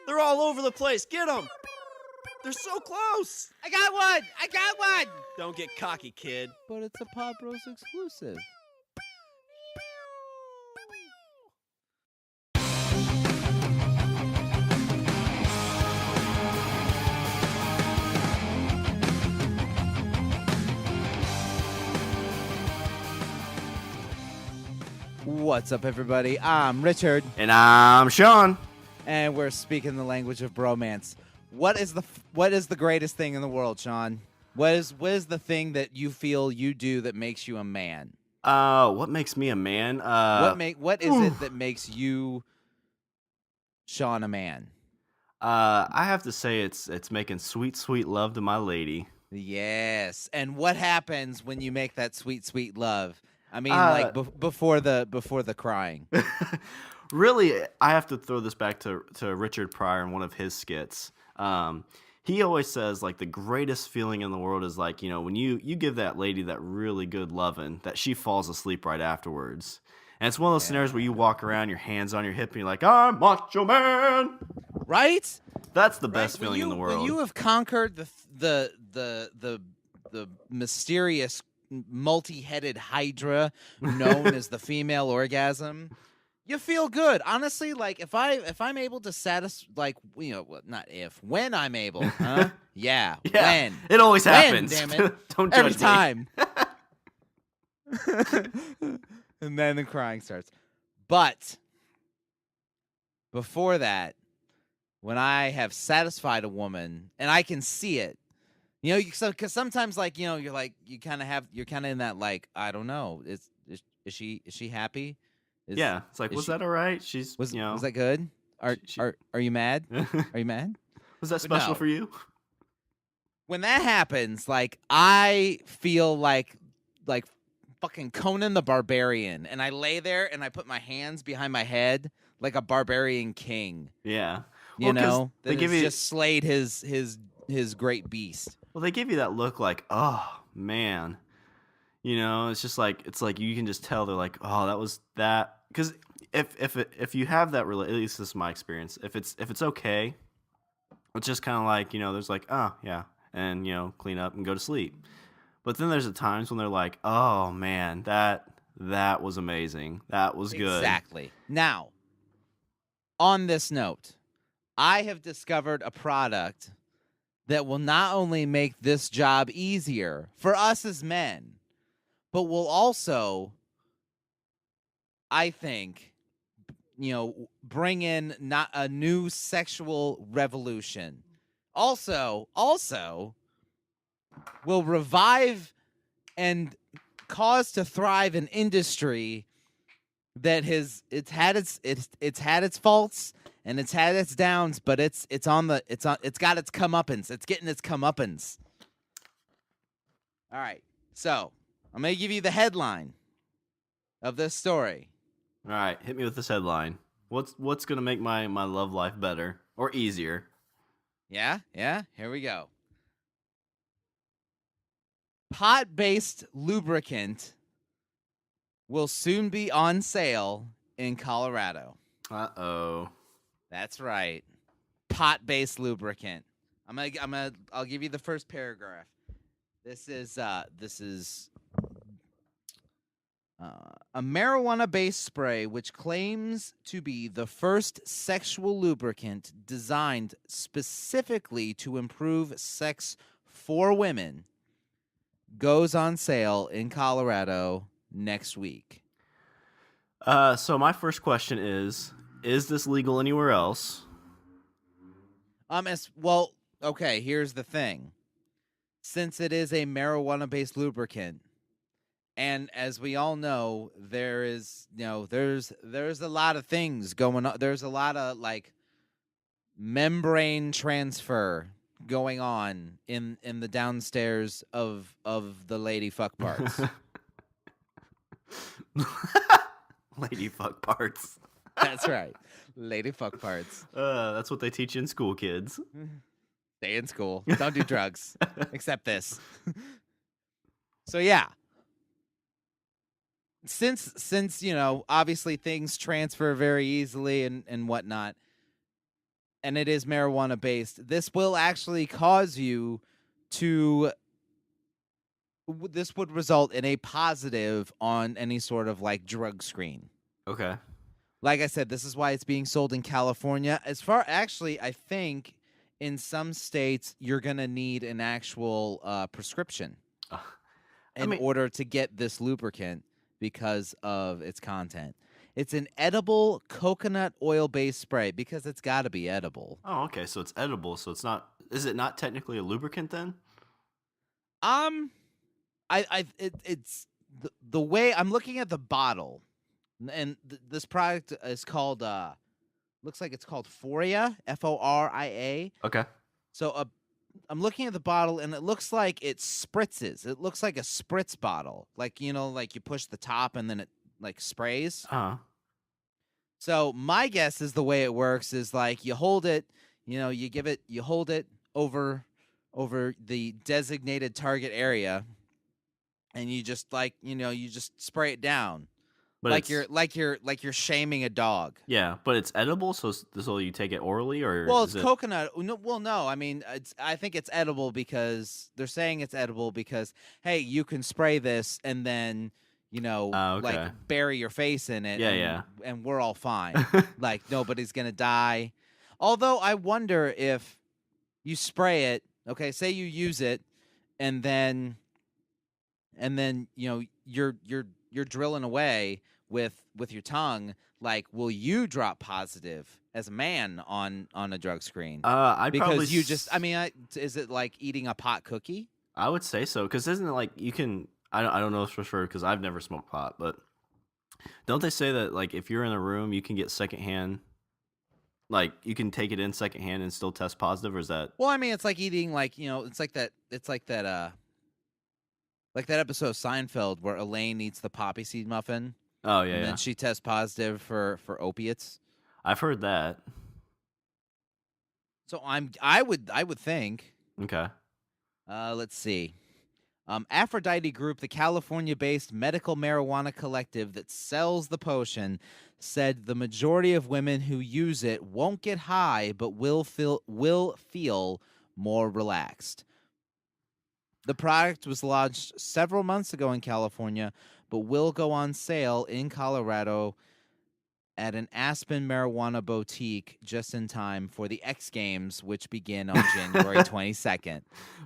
They're all over the place. Get them. They're so close. I got one. Don't get cocky, kid. But it's a Pod Bros exclusive. What's up, everybody? I'm Richard, And I'm Sean. and we're speaking the language of bromance. What is the greatest thing in the world, Sean? What is the thing that you feel you do that makes you a man? What makes me a man? What is it that makes you, Sean, a man? I have to say it's making sweet, sweet love to my lady. Yes. And what happens when you make that sweet, sweet love? I mean, before the crying. Really, I have to throw this back to Richard Pryor in one of his skits. He always says, like, the greatest feeling in the world is, like, you know, when you give that lady that really good loving, that she falls asleep right afterwards. And it's one of those scenarios where you walk around, your hands on your hip, and you're like, I'm macho man. Right? That's the best feeling in the world. When you have conquered the mysterious multi-headed hydra known as the female orgasm, you feel good. Honestly, like if I'm able to satisfy, like, you know, not if, when I'm able, huh? Yeah. When. It always happens. Damn it. Don't judge Every time. And then the crying starts. But before that, when I have satisfied a woman and I can see it, you know, because sometimes, like, you know, you're kind of in that, like, I don't know, is she happy? Yeah, it's like, was that all right? Was you know, that good? Are you mad? Are you mad? Was that special for you? When that happens, like, I feel like fucking Conan the Barbarian, and I lay there and I put my hands behind my head like a barbarian king. Yeah, you know, they give you just slayed his great beast. Well, they give you that look like, oh man, you know, it's like you can just tell they're like, oh, that was that. Because if you have that, at least this is my experience. If it's okay, it's just kind of like, you know, there's like, oh yeah, and, you know, clean up and go to sleep. But then there's times when they're like, oh man, that was amazing, that was good. Exactly. Now, on this note, I have discovered a product that will not only make this job easier for us as men, but will also, I think, you know, bring in not a new sexual revolution. Also will revive and cause to thrive an industry that it's had its faults and it's had its downs, but it's got its comeuppance. It's getting its comeuppance. All right, so I'm gonna give you the headline of this story. All right, hit me with this headline. What's gonna make my love life better or easier? Yeah. Here we go. Pot-based lubricant will soon be on sale in Colorado. Uh-oh. That's right. Pot-based lubricant. I'll give you the first paragraph. This is a marijuana-based spray which claims to be the first sexual lubricant designed specifically to improve sex for women goes on sale in Colorado next week. So my first question is this legal anywhere else? Okay, here's the thing. Since it is a marijuana-based lubricant, and as we all know, there's a lot of things going on. There's a lot of, like, membrane transfer going on in the downstairs of the lady fuck parts. Lady fuck parts. That's right. Lady fuck parts. That's what they teach you in school, kids. Stay in school. Don't do drugs. Except this. So yeah. Since you know, obviously things transfer very easily and whatnot, and it is marijuana based, this will actually cause you to this would result in a positive on any sort of like drug screen. Okay. Like I said, this is why it's being sold in California. As far actually, I think in some states you're going to need an actual prescription Uh, I in mean, order to get this lubricant because of its content. It's an edible coconut oil based spray because it's got to be edible. oh, okay. So it's edible. So it's not. Is it not technically a lubricant then? Um, it's the way I'm looking at the bottle, and this product is called looks like it's called Foria, Foria. Okay. So I'm looking at the bottle and it looks like it spritzes. It looks like a spritz bottle, like like you push the top and then it like sprays. Uh. So my guess is the way it works is like you hold it, you hold it over the designated target area, and you just you just spray it down But like it's you're shaming a dog. yeah. But it's edible. So you take it orally or Well, is it's it? coconut. No, well, no. I mean, I think it's edible because they're saying it's edible because hey, you can spray this and then like Okay. bury your face in it, Yeah. and we're all fine. Yeah. Like nobody's gonna die. Although I wonder if you spray it. Okay, say you use it, and then you're drilling away with your tongue. Like, will you drop positive as a man on a drug screen? I'd probably. Because you just, I mean, is it like eating a pot cookie? I would say so because isn't it like you can? I don't know for sure because I've never smoked pot, but don't they say that like if you're in a room you can get secondhand, like you can take it in secondhand and still test positive, or is that? Well, I mean, it's like eating like like that episode of Seinfeld where Elaine eats the poppy seed muffin Oh yeah, and then yeah. she tests positive for opiates. I've heard that. So I would think. Okay. Let's see. Aphrodite Group, the California-based medical marijuana collective that sells the potion, said the majority of women who use it won't get high, but will feel more relaxed. The product was launched several months ago in California, but will go on sale in Colorado at an Aspen marijuana boutique just in time for the X Games, which begin on January 22nd.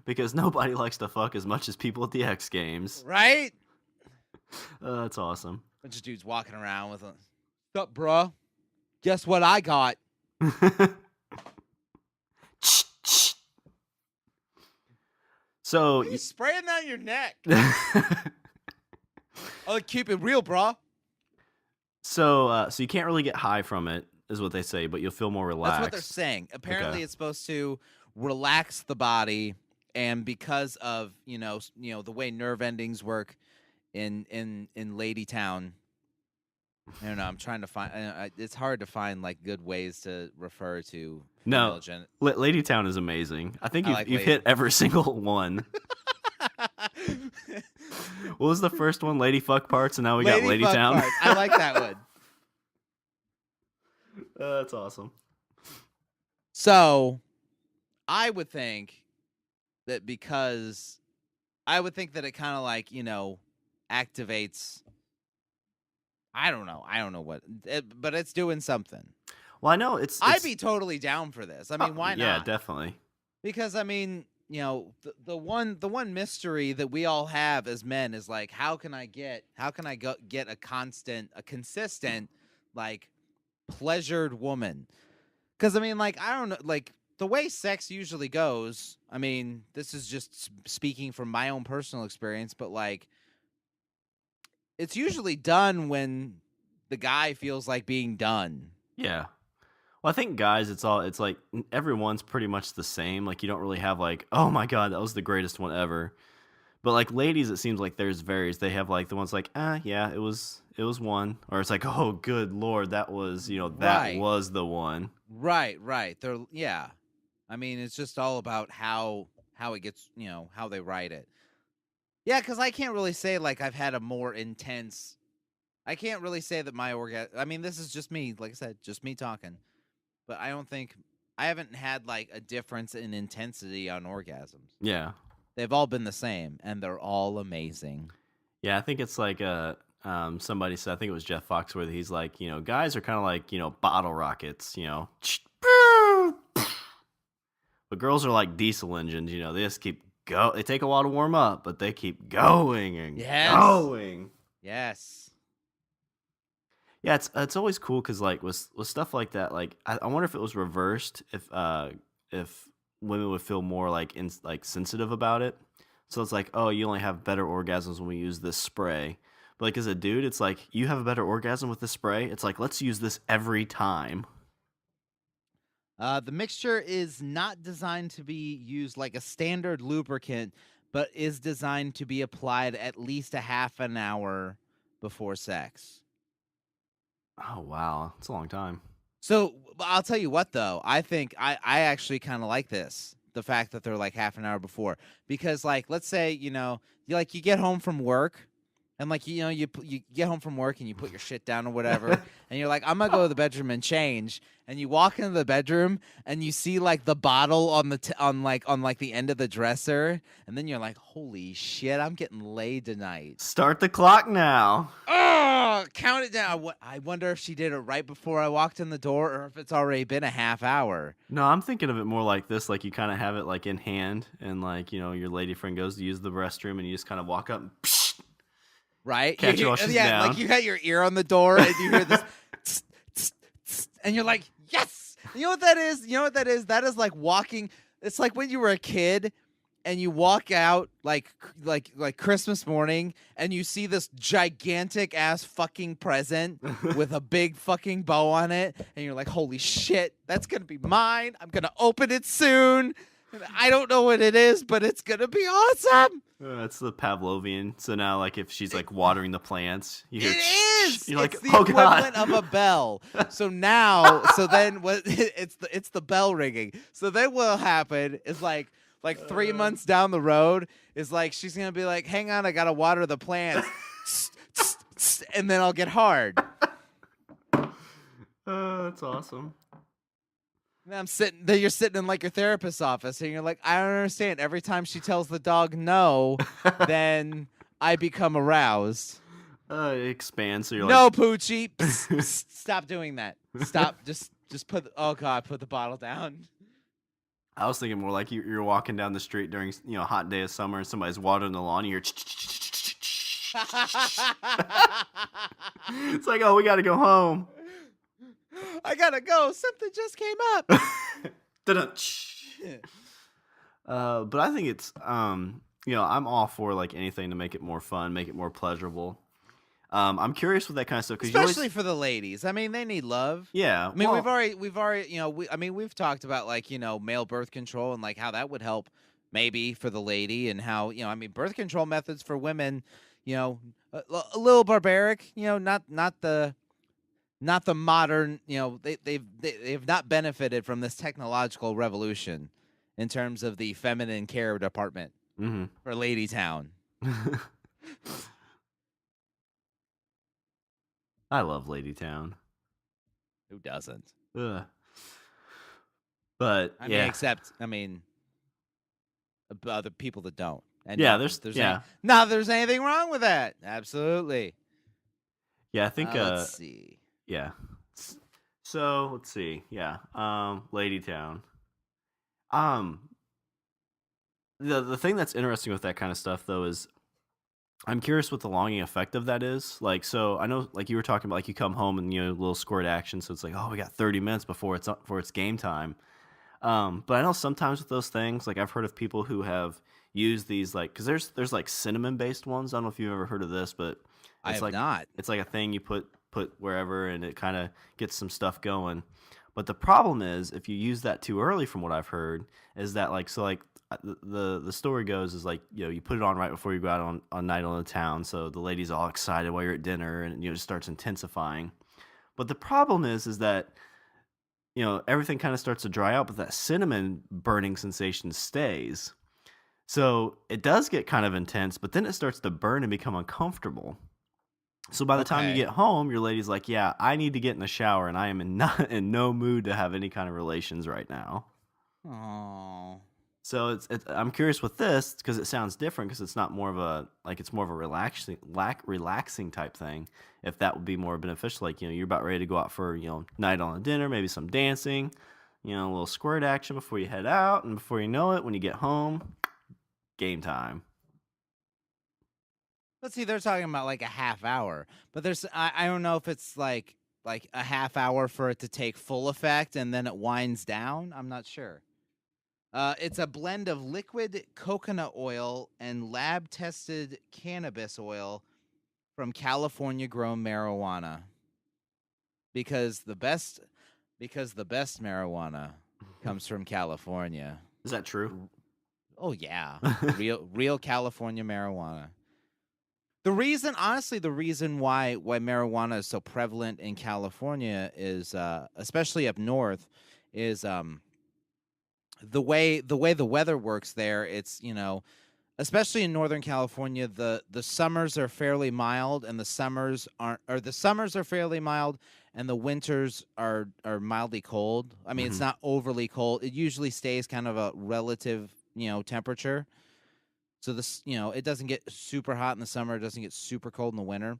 Because nobody likes to fuck as much as people at the X Games. Right? That's awesome. Bunch of dudes walking around with a, "What's up, bruh? Guess what I got?" So You spraying that on your neck. I'll keep it real, bruh. so you can't really get high from it, is what they say, but you'll feel more relaxed. That's what they're saying. Apparently, Okay. it's supposed to relax the body, and because of the way nerve endings work in Lady Town. I don't know. I'm trying to find. It's hard to find like good ways to refer to No, female Lady Town is amazing. I think I you've like you've Lady- hit every single one. What was the first one? Lady Fuck Parts, and now we got Lady Fuck Town. Parts. I like that one. That's awesome. So, I would think that because I would think that it kind of like activates. I don't know what, but it's doing something. Well, I know it's I'd be totally down for this. I mean, why not? Yeah, definitely. Because I mean, the one mystery that we all have as men is like, how can I get a consistent, like, pleasured woman? Because I mean, like, I don't know, like the way sex usually goes. I mean, this is just speaking from my own personal experience, but like, it's usually done when the guy feels like being done. Yeah. Well, I think guys, it's like everyone's pretty much the same. Like you don't really have like, oh my god, that was the greatest one ever. But like ladies, it seems like there's varies. They have like the ones like, yeah, it was one, or it's like, oh good lord, that was that Right. was the one. Right. They're yeah. I mean, it's just all about how it gets, how they write it. Yeah, because I can't really say like I've had a more intense. I can't really say that my orgasm. I mean, this is just me. Like I said, just me talking. But I don't think I haven't had like a difference in intensity on orgasms. Yeah. They've all been the same, and they're all amazing. Yeah, I think it's like somebody said, I think it was Jeff Foxworthy. He's like, guys are kind of like, bottle rockets, but girls are like diesel engines, they just keep go. They take a while to warm up, but they keep going and going. Yes. Yeah, it's always cool because like with stuff like that, like I wonder if it was reversed, if women would feel more like sensitive about it. So it's like, oh, you only have better orgasms when we use this spray. But like as a dude, it's like you have a better orgasm with this spray. It's like let's use this every time. The mixture is not designed to be used like a standard lubricant, but is designed to be applied at least a half an hour before sex. Oh wow, it's a long time. So I'll tell you what, though, I think I actually kind of like this. The fact that they're like half an hour before, because like let's say you get home from work, and like you get home from work and you put your shit down or whatever, and you're like, I'm gonna go to the bedroom and change, and you walk into the bedroom and you see like the bottle on the on the end of the dresser, and then you're like, holy shit, I'm getting laid tonight. Start the clock now. Oh, count it down. I wonder if she did it right before I walked in the door, or if it's already been a half hour. No, I'm thinking of it more like this. Like you kind of have it like in hand, and like your lady friend goes to use the restroom, and you just kind of walk up, and right? catch her while she's down. Like you got your ear on the door, and you hear this, tss, tss, tss, and you're like, yes. You know what that is? You know what that is? That is like walking. It's like when you were a kid and you walk out like Christmas morning and you see this gigantic ass fucking present with a big fucking bow on it, and you're like, holy shit, that's gonna be mine. I'm gonna open it soon. I don't know what it is, but it's gonna be awesome. That's the Pavlovian. So now, like, if she's like watering the plants, you hear it is. You're like, it's the oh equivalent god, of a bell. So now, so then what? It's the bell ringing. So then what'll happen is like 3 months down the road is like she's gonna be like, hang on, I gotta water the plants, and then I'll get hard. That's awesome. And I'm sitting there. You're sitting in like your therapist's office, and you're like, I don't understand. Every time she tells the dog no, then I become aroused. It expands, so you're No, like, Poochie, psst, psst, stop doing that. Stop. Just put. Oh God, put the bottle down. I was thinking more like you're walking down the street during a hot day of summer, and somebody's watering the lawn, and you're. It's like, oh, we got to go home. I gotta go. Something just came up. But I think it's I'm all for like anything to make it more fun, make it more pleasurable. I'm curious with that kind of stuff because especially for the ladies. I mean, they need love. Yeah, I mean, we've already we've talked about like male birth control and like how that would help maybe for the lady, and how birth control methods for women, a little barbaric. Not the modern, they've not benefited from this technological revolution in terms of the feminine care department for Lady Town. I love Lady Town. Who doesn't? Ugh. But other people that don't. And yeah, not there's anything wrong with that. Absolutely. Yeah, I think. Let's see. Yeah. So let's see. Yeah. Lady Town. The thing that's interesting with that kind of stuff though is I'm curious what the longing effect of that is. Like, so I know, like you were talking about, like you come home and a little squirt action, so it's like, oh, we got 30 minutes before it's game time. But I know sometimes with those things, like I've heard of people who have used these, like, because there's like cinnamon based ones. I don't know if you've ever heard of this, but I have not. It's like a thing you put wherever, and it kind of gets some stuff going. But the problem is if you use that too early, from what I've heard, is that the story goes is like, you put it on right before you go out on night on the town, so the lady's all excited while you're at dinner, and it starts intensifying. But the problem is that everything kind of starts to dry out, but that cinnamon burning sensation stays. So it does get kind of intense, but then it starts to burn and become uncomfortable. So by the time you Okay. get home, your lady's like, "Yeah, I need to get in the shower, and I am in not in no mood to have any kind of relations right now." Oh. So I'm curious with this because it sounds different because it's not more of a like it's more of a relaxing type thing. If that would be more beneficial, like you're about ready to go out for night on a dinner, maybe some dancing, a little squirt action before you head out, and before you know it, when you get home, game time. Let's see, they're talking about like a half hour, but I don't know if it's like a half hour for it to take full effect and then it winds down. I'm not sure. It's a blend of liquid coconut oil and lab tested cannabis oil from California grown marijuana because the best marijuana comes from California. Is that true? Oh yeah, real California marijuana. The reason why marijuana is so prevalent in California is, especially up north, is the weather works there. It's especially in Northern California, the summers are fairly mild, and the summers are fairly mild, and the winters are mildly cold. I mean, it's Hmm. not overly cold. It usually stays kind of a relative temperature. So it doesn't get super hot in the summer. It doesn't get super cold in the winter.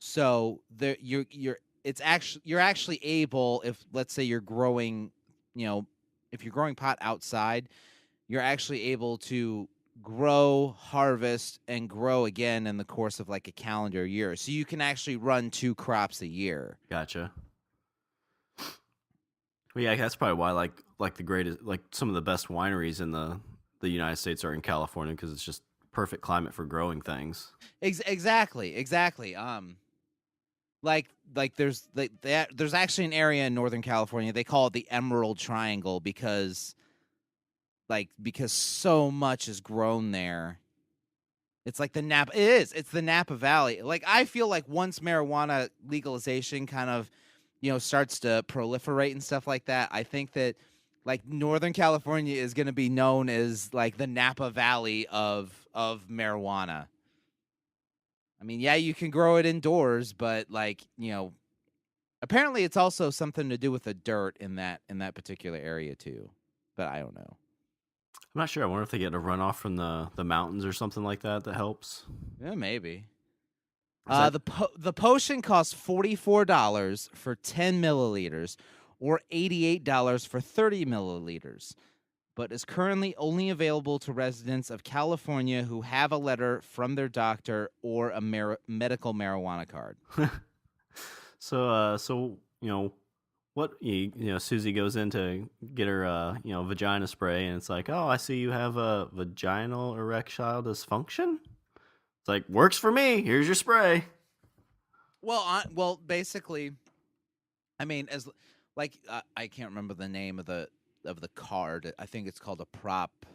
So there, you're actually able, if let's say you're growing, you know, if you're growing pot outside, you're actually able to grow, harvest, and grow again in the course of like a calendar year. So you can actually run 2 crops a year. Gotcha. Well, yeah, that's probably why like the greatest like some of the best wineries in the United States are in California because it's just perfect climate for growing things. Exactly. Like there's actually an area in Northern California. They call it the Emerald Triangle because so much is grown there. It's like the Napa. It is. It's the Napa Valley. Like I feel like once marijuana legalization kind of, starts to proliferate and stuff like that, I think that like Northern California is going to be known as like the Napa Valley of marijuana. I mean, yeah, you can grow it indoors, but like apparently it's also something to do with the dirt in that particular area too. But I don't know. I'm not sure. I wonder if they get a runoff from the mountains or something like that that helps. Yeah, maybe. 'Cause I The potion costs $44 for 10 milliliters, or $88 for 30 milliliters, but is currently only available to residents of California who have a letter from their doctor or a medical marijuana card. so what Susie goes in to get her vagina spray and it's like, oh, I see you have a vaginal erectile dysfunction. It's like, works for me. Here's your spray. Well, basically, I mean, as like I can't remember the name of the card. I think it's called a Prop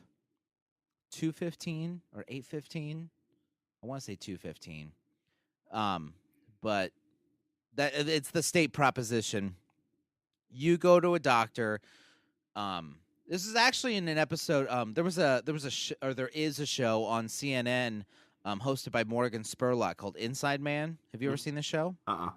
215 or 815. I want to say 215. Um, but that it's the state proposition. You go to a doctor. This is actually in an episode. There is a show on CNN, hosted by Morgan Spurlock called Inside Man. Have you ever seen this show? Uh-uh.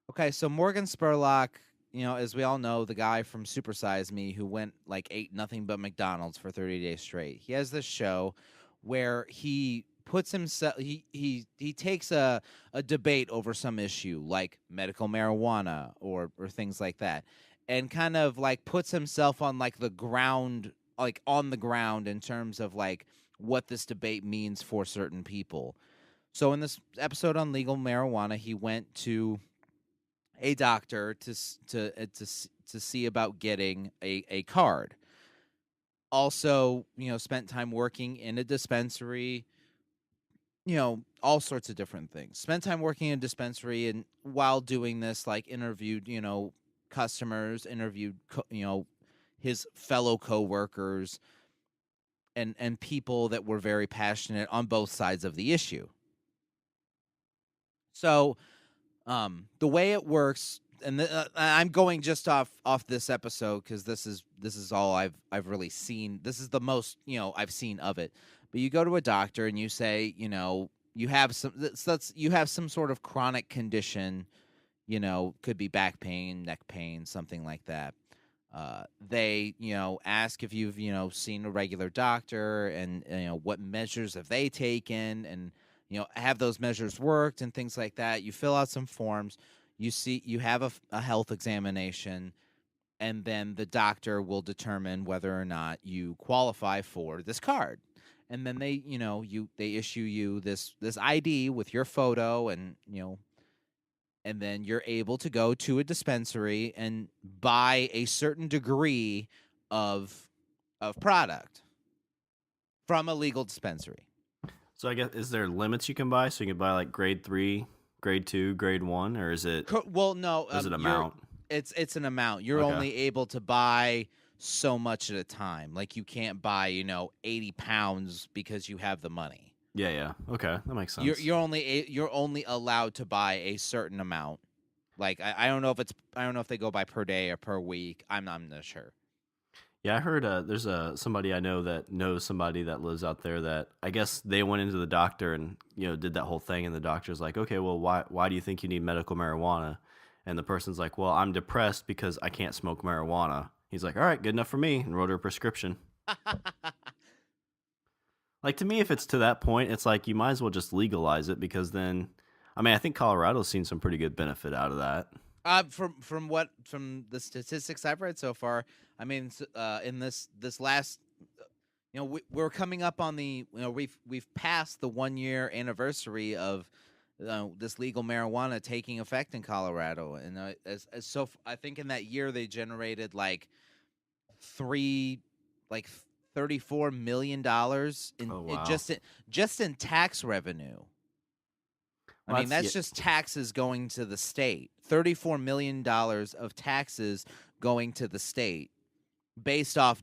Okay, so Morgan Spurlock, as we all know, the guy from Super Size Me who went like ate nothing but McDonald's for 30 days straight. He has this show where he puts himself he takes a debate over some issue like medical marijuana or things like that, and kind of like puts himself on like the ground, like on the ground in terms of like what this debate means for certain people. So in this episode on legal marijuana, he went to a doctor to see about getting a card. Also, spent time working in a dispensary, all sorts of different things. Spent time working in a dispensary, and while doing this, like interviewed, customers, interviewed, his fellow coworkers, and people that were very passionate on both sides of the issue. So, the way it works, and I'm going just off this episode because this is all I've really seen. This is the most I've seen of it. But you go to a doctor and you say, you have you have some sort of chronic condition, could be back pain, neck pain, something like that. They, ask if you've, seen a regular doctor, and what measures have they taken, and have those measures worked and things like that. You fill out some forms, you have a health examination, and then the doctor will determine whether or not you qualify for this card. And then they issue you this ID with your photo, and then you're able to go to a dispensary and buy a certain degree of product from a legal dispensary. So I guess, is there limits you can buy? So you can buy like grade 3, grade 2, grade 1, or is it? Well, no. Is it amount? It's an amount. You're only able to buy so much at a time. Like, you can't buy 80 pounds because you have the money. Yeah. Okay, that makes sense. You're only allowed to buy a certain amount. Like, I don't know if they go by per day or per week. I'm not sure. Yeah, I heard there's somebody I know that knows somebody that lives out there that I guess they went into the doctor and did that whole thing, and the doctor's like, okay, well, why do you think you need medical marijuana? And the person's like, well, I'm depressed because I can't smoke marijuana. He's like, all right, good enough for me, and wrote her a prescription. Like, to me, if it's to that point, it's like you might as well just legalize it, because then, I mean, I think Colorado's seen some pretty good benefit out of that. From the statistics I've read so far, I mean, in this last, we're coming up on the, we've passed the 1-year anniversary of this legal marijuana taking effect in Colorado, and so I think in that year they generated like $34 million just in tax revenue. I mean, that's just taxes going to the state. $34 million of taxes going to the state based off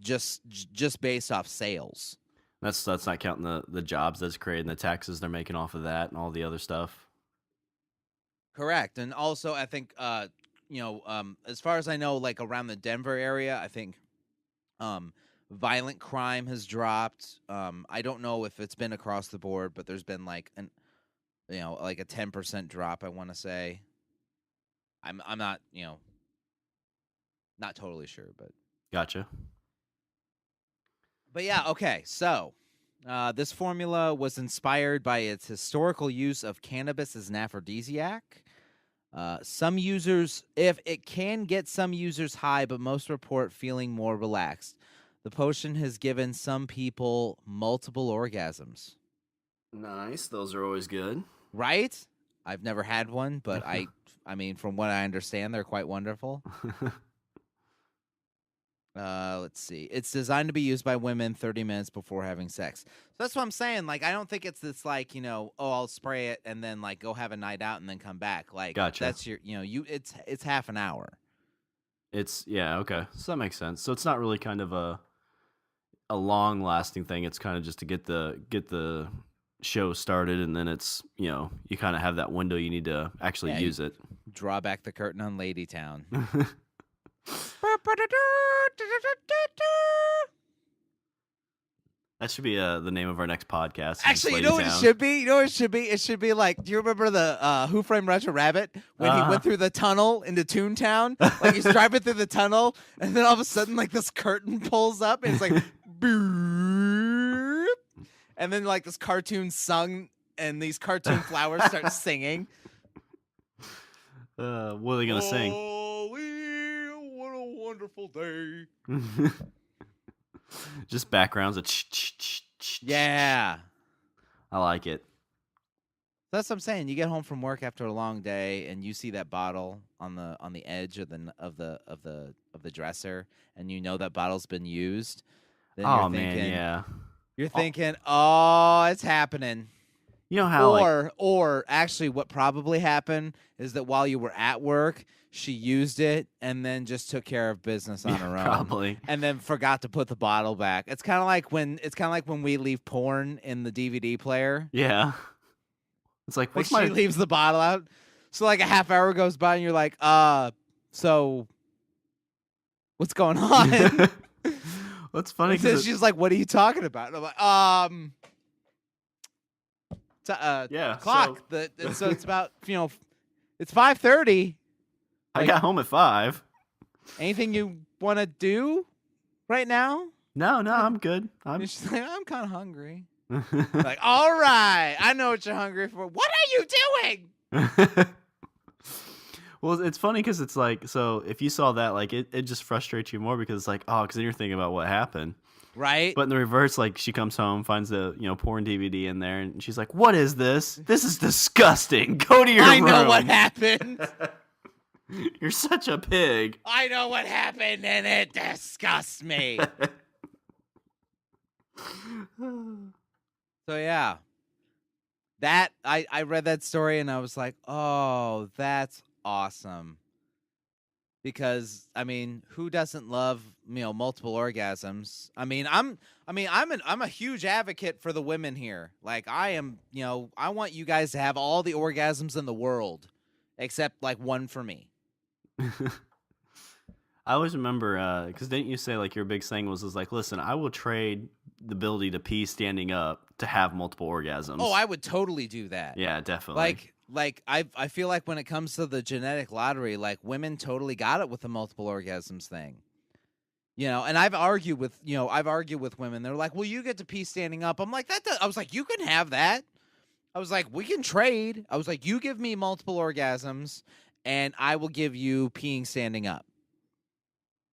based off sales. That's not counting the jobs that's created and the taxes they're making off of that and all the other stuff. Correct. And also, I think as far as I know, like around the Denver area, I think violent crime has dropped. I don't know if it's been across the board, but there's been like like a 10% drop, I want to say. I'm not, not totally sure, but Gotcha. But yeah, okay. So, this formula was inspired by its historical use of cannabis as an aphrodisiac. Some users, if it can get some users high, but most report feeling more relaxed. The potion has given some people multiple orgasms. Nice. Those are always good. Right? I've never had one, but I mean, from what I understand, they're quite wonderful. Let's see. It's designed to be used by women 30 minutes before having sex. So that's what I'm saying. Like, I don't think it's this like, I'll spray it and then like go have a night out and then come back. Like, gotcha. That's your, it's half an hour. Okay. So that makes sense. So it's not really kind of a long lasting thing. It's kind of just to get the show started, and then it's, you kind of have that window you need to actually use it. Draw back the curtain on Ladytown. That should be the name of our next podcast. Actually, you know what it should be? It should be like, do you remember the Who Framed Roger Rabbit when he went through the tunnel into Toontown? Like, he's driving through the tunnel, and then all of a sudden, like, this curtain pulls up, and it's like, boop, and then like this cartoon sung, and these cartoon flowers start singing. What are they gonna sing? What a wonderful day. Just backgrounds of yeah. I like it. That's what I'm saying. You get home from work after a long day, and you see that bottle on the edge of the dresser, and you know that bottle's been used. Then you're thinking, man, yeah. You're thinking, oh, it's happening. You know how, or actually, what probably happened is that while you were at work, she used it and then just took care of business on her own, probably, and then forgot to put the bottle back. It's kind of like when we leave porn in the DVD player. Yeah, it's like she leaves the bottle out, so like a half hour goes by, and you're like, so what's going on? What's funny? She's like, what are you talking about? And I'm like, Yeah. So clock. So it's about it's 5:30. I Like, got home at 5. anything you want to do right now? No, I'm good. And she's like, I'm kind of hungry. Like, all right, I know what you're hungry for. What are you doing? Well, it's funny because it's like, so if you saw that, like, it just frustrates you more because it's like, oh, because then you're thinking about what happened. Right? But in the reverse, like, she comes home, finds the porn DVD in there, and she's like, "What is this? This is disgusting. Go to your room." I know what happened. You're such a pig. I know what happened, and it disgusts me. So yeah, that I read that story and I was like, oh, that's awesome. Because I mean, who doesn't love multiple orgasms? I'm a huge advocate for the women here. Like, I am, I want you guys to have all the orgasms in the world, except like one for me. I always remember, because didn't you say like your big thing was like, listen, I will trade the ability to pee standing up to have multiple orgasms. Oh, I would totally do that. Yeah, definitely. Like I feel like when it comes to the genetic lottery, like, women totally got it with the multiple orgasms thing. And I've argued with women. They're like, "Well, you get to pee standing up." I'm like, I was like, "You can have that." I was like, "We can trade." I was like, "You give me multiple orgasms and I will give you peeing standing up."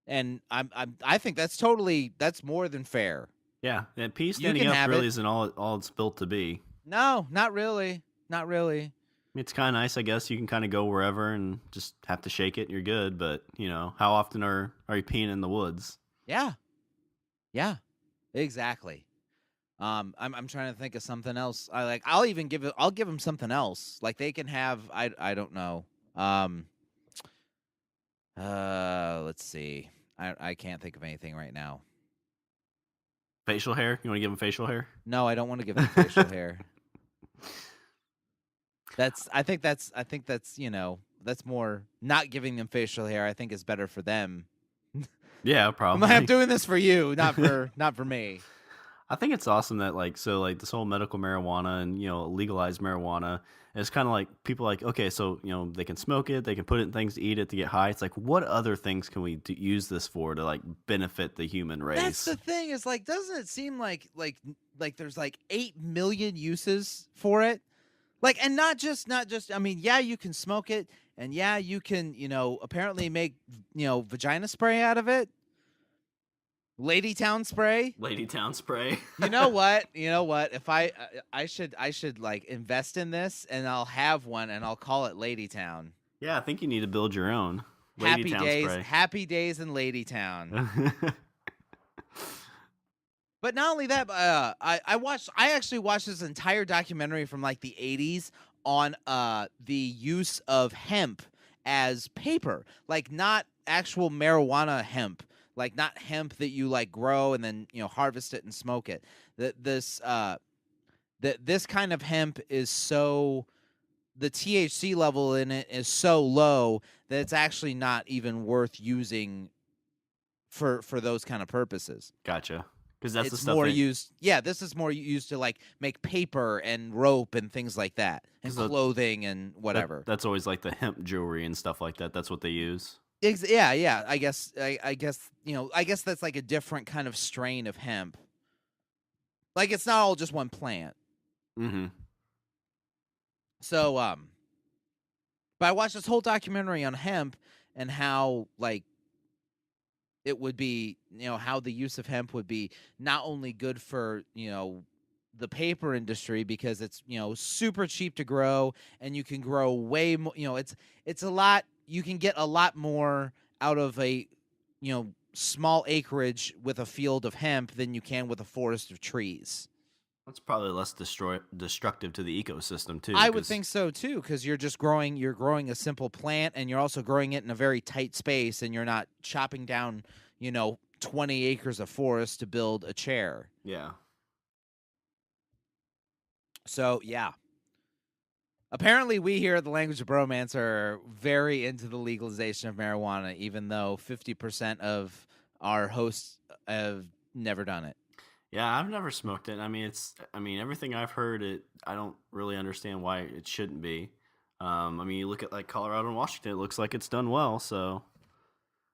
And I think that's more than fair. Yeah, pee standing up really isn't all it's built to be. No, not really. Not really. It's kind of nice, I guess. You can kind of go wherever and just have to shake it and you're good. But, how often are you peeing in the woods? Yeah. Yeah, exactly. I'm trying to think of something else. I'll give them something else. Like, they can have, I don't know. Let's see. I can't think of anything right now. Facial hair? You want to give them facial hair? No, I don't want to give them facial hair. I think that's that's more not giving them facial hair. I think is better for them. Yeah, probably. I'm doing this for you, not for me. I think it's awesome that this whole medical marijuana and legalized marijuana is kind of like people like, okay, so they can smoke it, they can put it in things to eat it to get high. It's like, what other things can we use this for to like benefit the human race? That's the thing. Is like, doesn't it seem like there's like 8 million uses for it? Like, and not just. I mean, yeah, you can smoke it, and yeah, you can apparently make vagina spray out of it. Ladytown spray. You know what? If I should like invest in this, and I'll have one, and I'll call it Ladytown. Yeah, I think you need to build your own. Happy days in Ladytown. But not only that, I actually watched this entire documentary from like the 80s on the use of hemp as paper, like not actual marijuana hemp. Like, not hemp that you like grow and then harvest it and smoke it. This kind of hemp is so, the THC level in it is so low that it's actually not even worth using for those kind of purposes. Gotcha. Because that's the It's stuff more used. Yeah, this is more used to like make paper and rope and things like that, and clothing and whatever. That's always like the hemp jewelry and stuff like that. That's what they use. Yeah. I guess that's like a different kind of strain of hemp. Like, it's not all just one plant. Mm-hmm. So, but I watched this whole documentary on hemp and how like it would be, how the use of hemp would be not only good for the paper industry because it's super cheap to grow and you can grow way more. It's a lot. You can get a lot more out of a, small acreage with a field of hemp than you can with a forest of trees. That's probably less destructive to the ecosystem too. I would think so too, because you're growing a simple plant and you're also growing it in a very tight space, and you're not chopping down, 20 acres of forest to build a chair. Yeah. So yeah. Apparently, we here at the Language of Bromance are very into the legalization of marijuana, even though 50% of our hosts have never done it. Yeah, I've never smoked it. I mean, I mean, everything I've heard, I don't really understand why it shouldn't be. I mean, you look at like Colorado and Washington, it looks like it's done well. So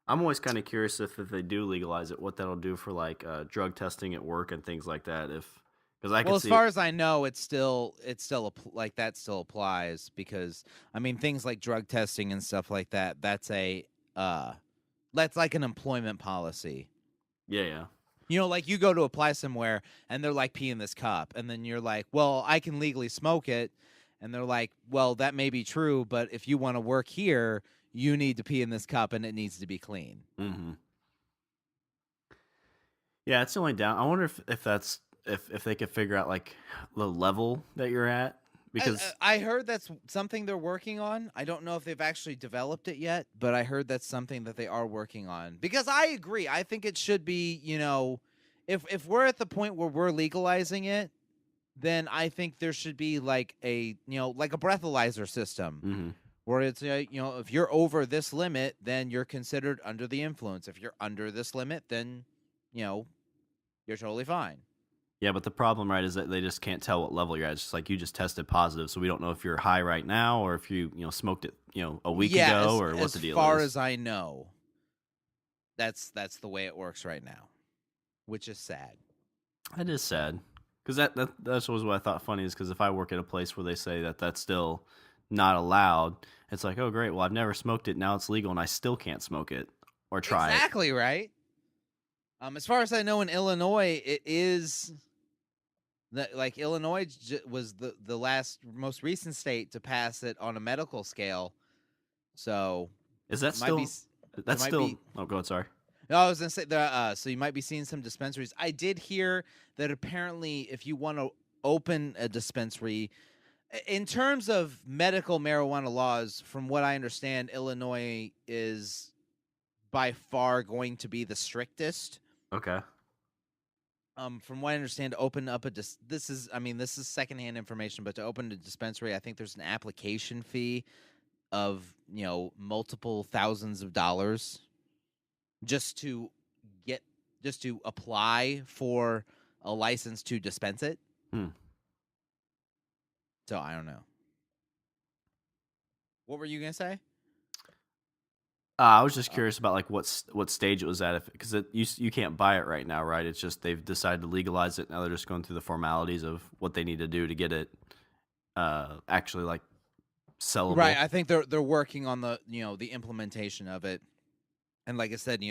I'm always kind of curious if they do legalize it, what that'll do for like drug testing at work and things like that. If because I Well, could as see it. far as I know, like that still applies because I mean things like drug testing and stuff like that. Uh that's like an employment policy. Yeah, yeah. You know, like you go to apply somewhere and they're like, pee in this cup. And then you're like, well, I can legally smoke it. And they're like, well, that may be true, but if you want to work here, you need to pee in this cup and it needs to be clean. Hmm. Yeah, it's the only down. I wonder if that's if they could figure out like the level that you're at because I heard that's something they're working on. I don't know if they've actually developed it yet, but I heard that's something that they are working on. Because I agree. I think it should be, if we're at the point where we're legalizing it, then I think there should be like like a breathalyzer system hmm where it's if you're over this limit, then you're considered under the influence. If you're under this limit, then you know you're totally fine. yeah, but the problem, right, is that they just can't tell what level you're at. It's just like you just tested positive, so we don't know if you're high right now or if you smoked it a week Yeah, ago or what as the deal far is. as I know, that's the way it works right now, which is sad. That is sad because that's was what I thought funny is because if I work at a place where they say that that's still not allowed, it's like, oh great, well I've never smoked it, now it's legal and I still can't smoke it or try it. Exactly right. As far as I know, in Illinois, it is that like Illinois was the most recent state to pass it on a medical scale. So Is that it might be still? there That's might still. be. Oh, go ahead. Sorry. No, I was gonna say so you might be seeing some dispensaries. I did hear that apparently, if you want to open a dispensary, in terms of medical marijuana laws, from what I understand, Illinois is by far going to be the strictest. Okay. From what I understand, to open up this is secondhand information, but to open a dispensary, I think there's an application fee of multiple thousands of dollars just to get just to apply for a license to dispense it. Hmm. So I don't know. What were you gonna say? I was just Uh, curious about like what stage it was at, if because you can't buy it right now, right? It's just they've decided to legalize it. Now they're just going through the formalities of what they need to do to get it actually like right. sellable. I think they're working on the implementation of it, and like I said,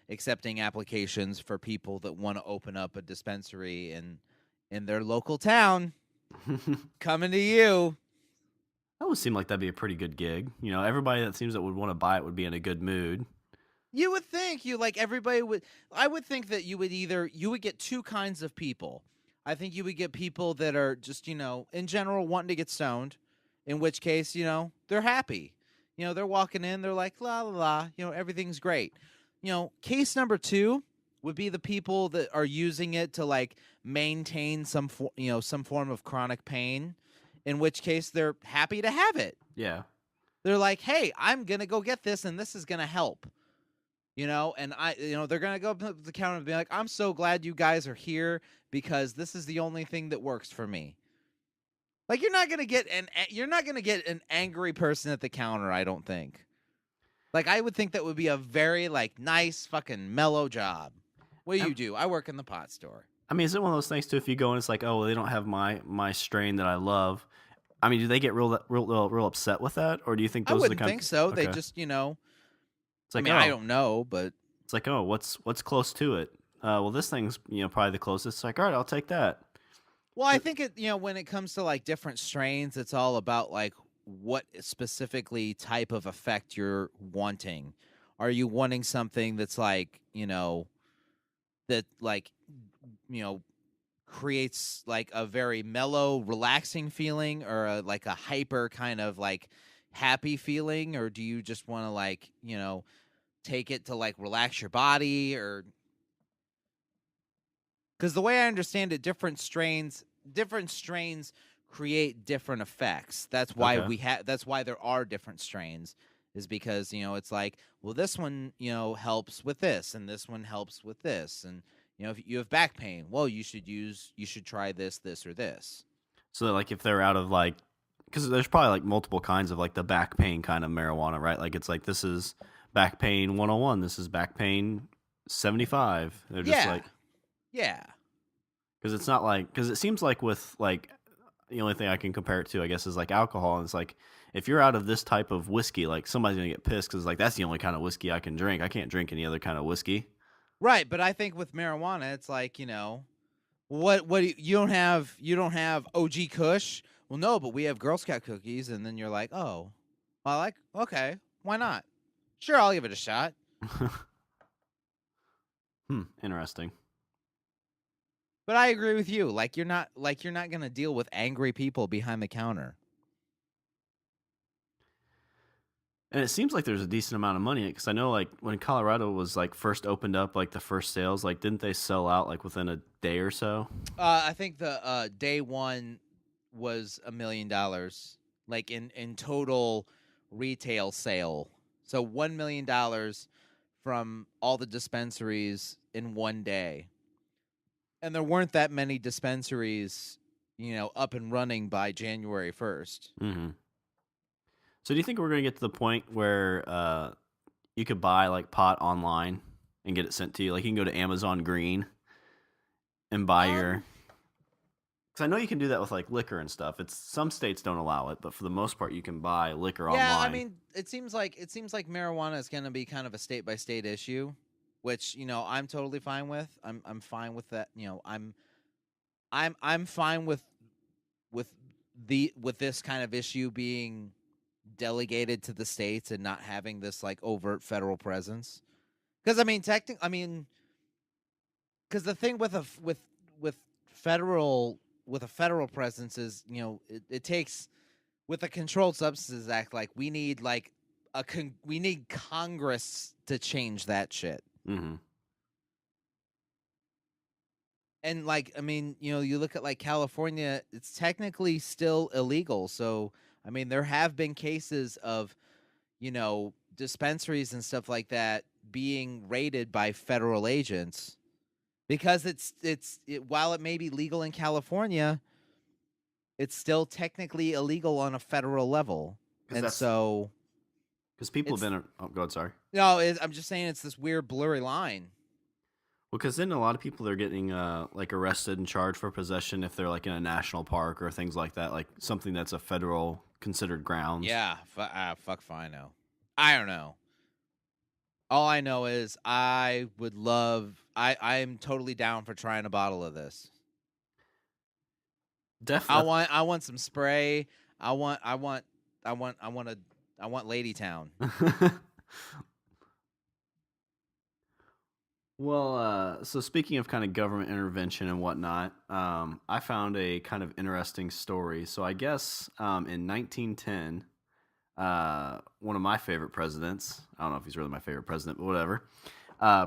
accepting applications for people that want to open up a dispensary in their local town. That Coming to you. would seem like that'd be a pretty good gig. Everybody that seems that would want to buy it would be in a good mood. You would think everybody would. I would think that you would get two kinds of people. I think you would get people that are just in general wanting to get stoned, in which case they're happy. They're walking in, they're like la la la. Everything's great. Case number two would be the people that are using it to like maintain some form of chronic pain, in which case they're happy to have it. Yeah. They're like, hey, I'm gonna go get this, and this is gonna help. And they're gonna go up to the counter and be like, I'm so glad you guys are here because this is the only thing that works for me. Like you're not gonna get an angry person at the counter, I don't think. Like I would think that would be a very like nice fucking mellow job. What do Um, you do? I work in the pot store. I mean, is it one of those things too? If you go and it's like, oh, well, they don't have my strain that I love. I mean, do they get real upset with that, or do you think I those are the wouldn't kind? think so. They Okay. just It's I like, mean, I oh, don't know, but it's like, oh, what's close to it? Well, this thing's probably the closest. It's like, all right, I'll take that. well, I think when it comes to like different strains, it's all about like what specifically type of effect you're wanting. Are you wanting something that's like, that like, you know, creates like a very mellow, relaxing feeling or like a hyper kind of like happy feeling? Or do you just want to like, take it to like relax your body or because the way I understand it, different strains create different effects. That's why Okay. that's why there are different strains, is because it's like, well, this one helps with this, and this one helps with this, and if you have back pain, well, you should try this, this, or this. So like if they're out of like, because there's probably like multiple kinds of like the back pain kind of marijuana, right? Like it's like this is back pain 101, this is back pain 75. They're just Yeah, like, yeah. because it's not like, because it seems like with like the only thing I can compare it to, I guess, is like alcohol. And it's like if you're out of this type of whiskey, like somebody's gonna get pissed because like that's the only kind of whiskey I can drink. I can't drink any other kind of whiskey. Right, but I think with marijuana, it's like, what you don't have OG Kush? Well, no, but we have Girl Scout cookies, and then you're like, oh, I like, okay, why not? Sure, I'll give it a shot. Interesting. But I agree with you. You're not gonna deal with angry people behind the counter. And it seems like there's a decent amount of money in it because I know like when Colorado was like first opened up, like the first sales, like didn't they sell out like within a day or so? I think the day one was $1 million, like in total retail sale. So $1 million from all the dispensaries in one day, and there weren't that many dispensaries, up and running by January 1st. Mm-hmm. So do you think we're gonna get to the point where you could buy like pot online and get it sent to you? Like you can go to Amazon Green and buy your. Um, Because I know you can do that with like liquor and stuff. It's some states don't allow it, but for the most part, you can buy liquor yeah, I online. mean, it seems like marijuana is going to be kind of a state by state issue, which I'm totally fine with. I'm fine with that. I'm fine with with this kind of issue being delegated to the states and not having this like overt federal presence. Because because the thing with federal with a federal presence is it takes, with the Controlled Substances Act, like we need like we need Congress to change that shit. Mm-hmm. And like you look at like California, it's technically still illegal. So there have been cases of dispensaries and stuff like that being raided by federal agents because while it may be legal in California, it's still technically illegal on a federal level. Because And that's so because people have it's been. Oh, go ahead. Sorry. no, I'm just saying it's this weird blurry line. Well, because then a lot of people are getting like arrested and charged for possession if they're like in a national park or things like that, like something that's a federal considered grounds. Yeah, fuck if I know. I don't know. All I know is I would love. I'm totally down for trying a bottle of this. Definitely. I want some spray. I want Lady Town. Well, so speaking of kind of government intervention and whatnot, I found a kind of interesting story. So I guess in 1910, one of my favorite presidents, I don't know if he's really my favorite president, but whatever,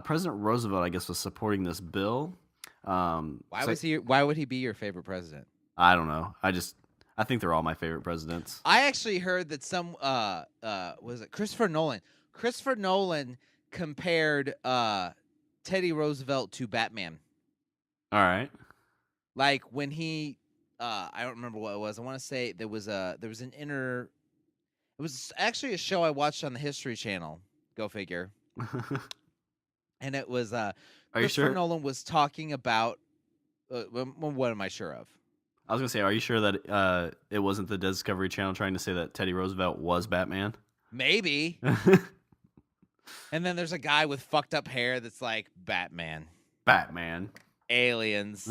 President Roosevelt, I guess, was supporting this bill. Why would he be your favorite president? I don't know. I think they're all my favorite presidents. I actually heard that some was it Christopher Nolan? Christopher Nolan compared Teddy Roosevelt to Batman. All right. Like when he I don't remember what it was. I want to say there was an inner, it was actually a show I watched on the History Channel. Go figure. And it was Are you Christopher sure? Nolan was talking about what am I sure of? I was gonna say, are you sure that it wasn't the Discovery Channel trying to say that Teddy Roosevelt was Batman? Maybe. And then there's a guy with fucked up hair that's like Batman, Batman. aliens.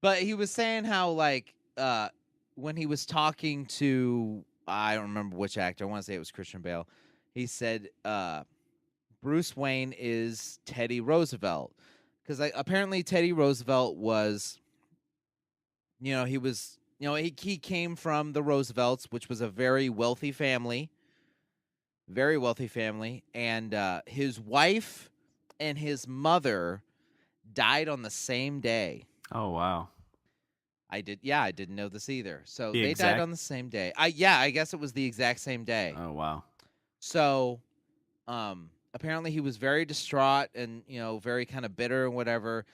But he was saying how like when he was talking to, I don't remember which actor, I want to say it was Christian Bale. He said Bruce Wayne is Teddy Roosevelt because apparently Teddy Roosevelt was, he was, he came from the Roosevelts, which was a very wealthy family, and his wife and his mother died on the same day. Oh wow. I didn't know this either. So The they died exact. on the same day. I guess it was the exact same day. Oh wow. So, apparently he was very distraught and very kind of bitter and whatever.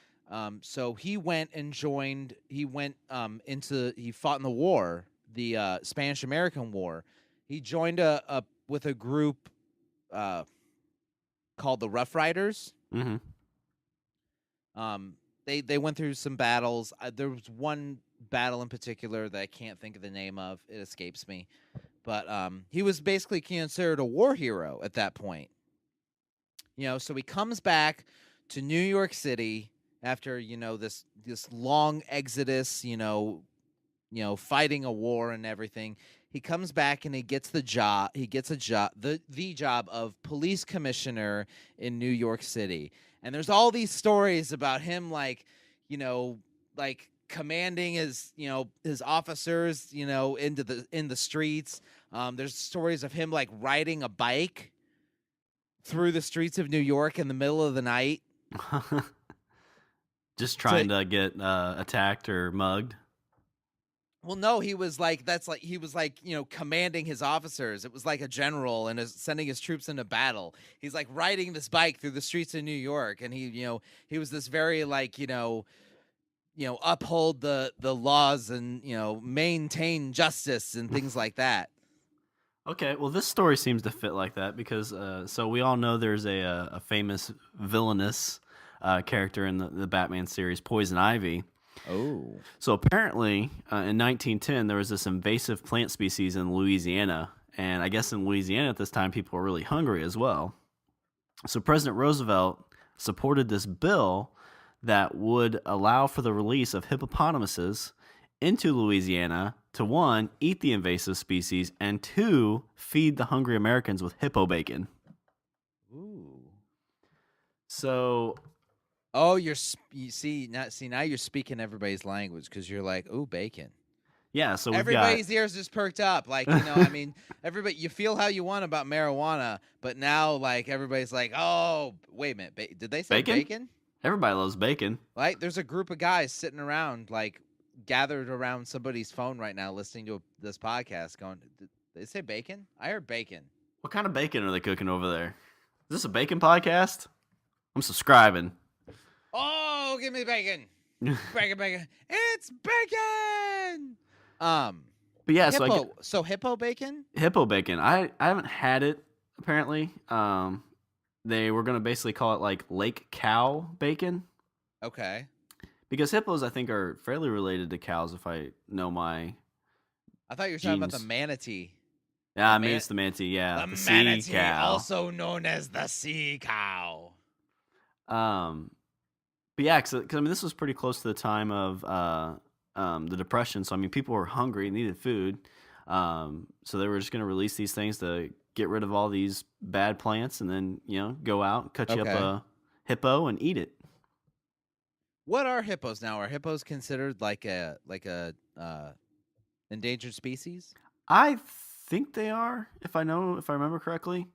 So he went and joined. He went he fought in the war, the Spanish American War. He joined with a group called the Rough Riders. Mm-hmm. They went through some battles. There was one battle in particular that I can't think of the name of. It escapes me. But he was basically considered a war hero at that point. So he comes back to New York City after this long exodus. Fighting a war and everything. He comes back and he gets the job. He gets the job of police commissioner in New York City. And there's all these stories about him, like commanding his officers, in the streets. There's stories of him like riding a bike through the streets of New York in the middle of the night, just trying to get attacked or mugged. Well, no, he was like commanding his officers. It was like a general and is sending his troops into battle. He's like riding this bike through the streets of New York, and he was this very uphold the laws and maintain justice and things like that. Okay, well, this story seems to fit like that because so we all know there's a famous villainous character in the Batman series, Poison Ivy. Oh. So apparently, in 1910, there was this invasive plant species in Louisiana, and I guess in Louisiana at this time, people were really hungry as well. So President Roosevelt supported this bill that would allow for the release of hippopotamuses into Louisiana to, 1, eat the invasive species, and 2, feed the hungry Americans with hippo bacon. Ooh. So... Oh, now you're speaking everybody's language because you're like, ooh, bacon. Yeah, so everybody's ears just perked up. Like, I mean, everybody, you feel how you want about marijuana, but now, like, everybody's like, oh, wait a minute, did they say bacon? Everybody loves bacon. Like, there's a group of guys sitting around, like, gathered around somebody's phone right now, listening to this podcast, going, did they say bacon? I heard bacon. What kind of bacon are they cooking over there? Is this a bacon podcast? I'm subscribing. Oh, give me bacon. Bacon. It's bacon. But yeah, so hippo bacon? Hippo bacon. I haven't had it apparently. They were going to basically call it like lake cow bacon. Okay. Because hippos I think are fairly related to cows if I know my I thought you were talking about the manatee. Yeah, maybe it's the manatee, yeah. The manatee, sea cow. Also known as the sea cow. But yeah, because I mean, this was pretty close to the time of the Depression. So I mean, people were hungry and needed food. So they were just going to release these things to get rid of all these bad plants, and then go out, cut you up a hippo, and eat it. What are hippos now? Are hippos considered like a endangered species? I think they are, if I remember correctly.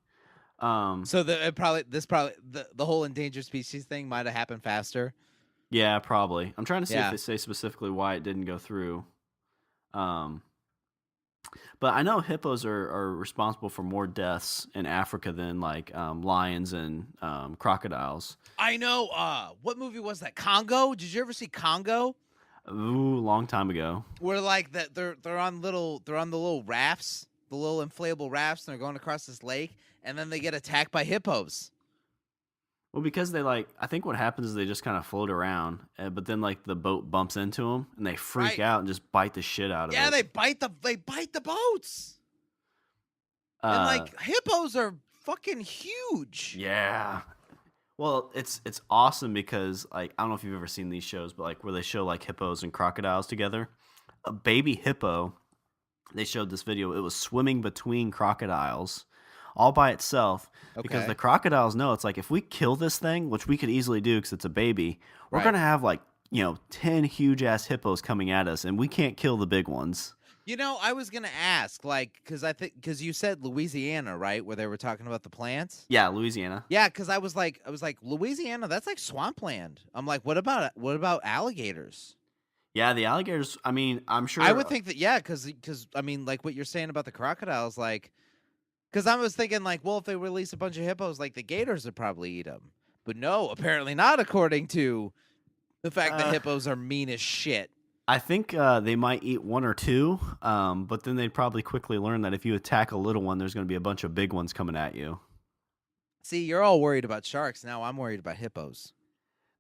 So the whole endangered species thing might have happened faster. Yeah, probably. I'm trying to see if they say specifically why it didn't go through. But I know hippos are responsible for more deaths in Africa than like lions and crocodiles. I know. What movie was that? Congo? Did you ever see Congo? Ooh, long time ago. Where like that they're on the little rafts, the little inflatable rafts, and they're going across this lake, and then they get attacked by hippos. Well, because they I think what happens is they just kind of float around, but then like the boat bumps into them and they freak out and just bite the shit out of it. Yeah, they bite the boats. And like hippos are fucking huge. Yeah. Well, it's awesome because like I don't know if you've ever seen these shows, but like where they show like hippos and crocodiles together. A baby hippo, they showed this video. It was swimming between crocodiles all by itself because the crocodiles know it's like if we kill this thing, which we could easily do because it's a baby, we're going to have like, 10 huge ass hippos coming at us and we can't kill the big ones. I was going to ask because you said Louisiana, right? Where they were talking about the plants. Yeah. Louisiana. Yeah. Cause I was like, Louisiana, that's like swampland. I'm like, what about alligators? Yeah. The alligators, I mean, I'm sure. I would think that, yeah. Cause I mean, like what you're saying about the crocodiles, like, Because I was thinking, like, well, if they release a bunch of hippos, like, the gators would probably eat them. But no, apparently not, according to the fact that Uh, hippos are mean as shit. I think they might eat one or two, but then they'd probably quickly learn that if you attack a little one, there's going to be a bunch of big ones coming at you. See, you're all worried about sharks. Now I'm worried about hippos.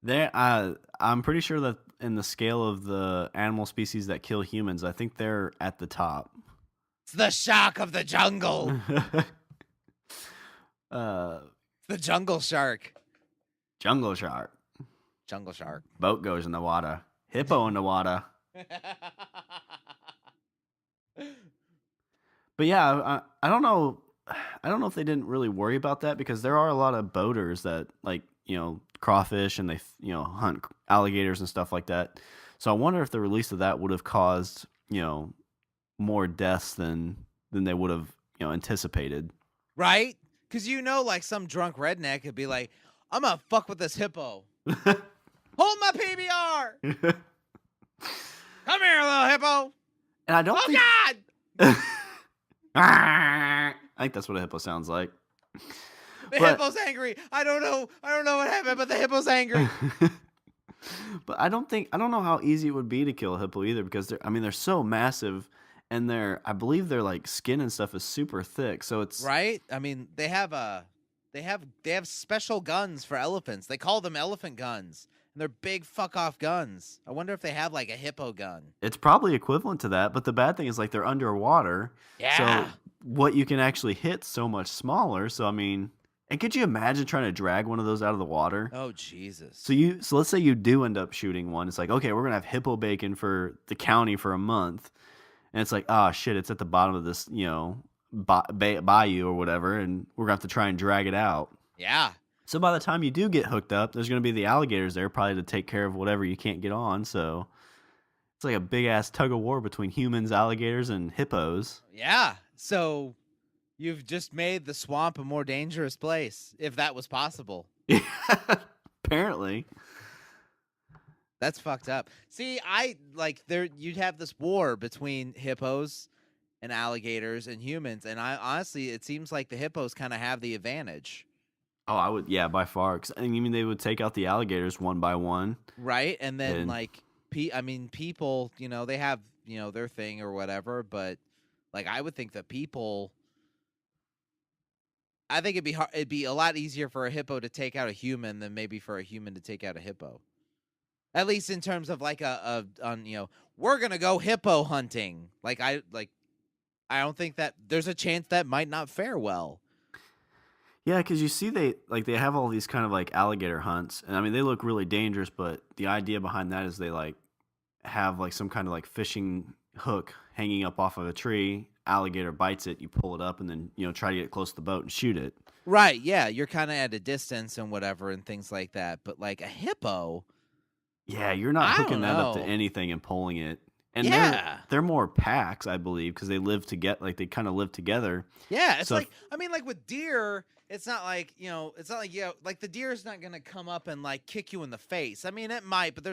I'm pretty sure that in the scale of the animal species that kill humans, I think they're at the top. It's the shark of the jungle. uh, The jungle shark. jungle shark. Jungle shark. Boat goes in the water. Hippo in the water. But yeah, I don't know. I don't know if they didn't really worry about that because there are a lot of boaters that like crawfish and they hunt alligators and stuff like that. So I wonder if the release of that would have caused more deaths than they would have anticipated. Right? Because like some drunk redneck could be like, I'm gonna fuck with this hippo. Hold my PBR. Come here, little hippo. And I don't think. God! I think that's what a hippo sounds like. The hippo's angry. I don't know what happened, but the hippo's angry. But I don't know how easy it would be to kill a hippo either because they're so massive and I believe their like skin and stuff is super thick. So it's right. I mean, they have special guns for elephants. They call them elephant guns. And they're big fuck off guns. I wonder if they have like a hippo gun. It's probably equivalent to that, but the bad thing is like they're underwater. Yeah. So what you can actually hit so much smaller. So I mean, and could you imagine trying to drag one of those out of the water? Oh Jesus. So let's say you do end up shooting one. It's like, okay, we're gonna have hippo bacon for the county for a month, and it's like, oh shit, it's at the bottom of this, bayou or whatever, and we're gonna have to try and drag it out. Yeah. So by the time you do get hooked up, there's gonna be the alligators there probably to take care of whatever you can't get on. So it's like a big ass tug of war between humans, alligators, and hippos. Yeah. So you've just made the swamp a more dangerous place, if that was possible. Apparently. That's fucked up. See, you'd have this war between hippos and alligators and humans, and I honestly, it seems like the hippos kind of have the advantage. Oh, I would, yeah, by far. 'Cause, you mean they would take out the alligators one by one, right? And then people, they have their thing or whatever, but like I would think that people. I think it'd be a lot easier for a hippo to take out a human than maybe for a human to take out a hippo. At least in terms of like we're gonna go hippo hunting. I don't think that there's a chance that might not fare well. Yeah, because you see they have all these kind of like alligator hunts, and I mean they look really dangerous. But the idea behind that is they like have like some kind of like fishing hook hanging up off of a tree. Alligator bites it, you pull it up, and then try to get close to the boat and shoot it. Right? Yeah, you're kind of at a distance and whatever and things like that. But like a hippo, yeah, you're not hooking that up to anything and pulling it. And they're more packs, I believe, because they live together. Like they kind of live together. Yeah, it's like with deer, it's not like like the deer is not gonna come up and like kick you in the face. I mean, it might, but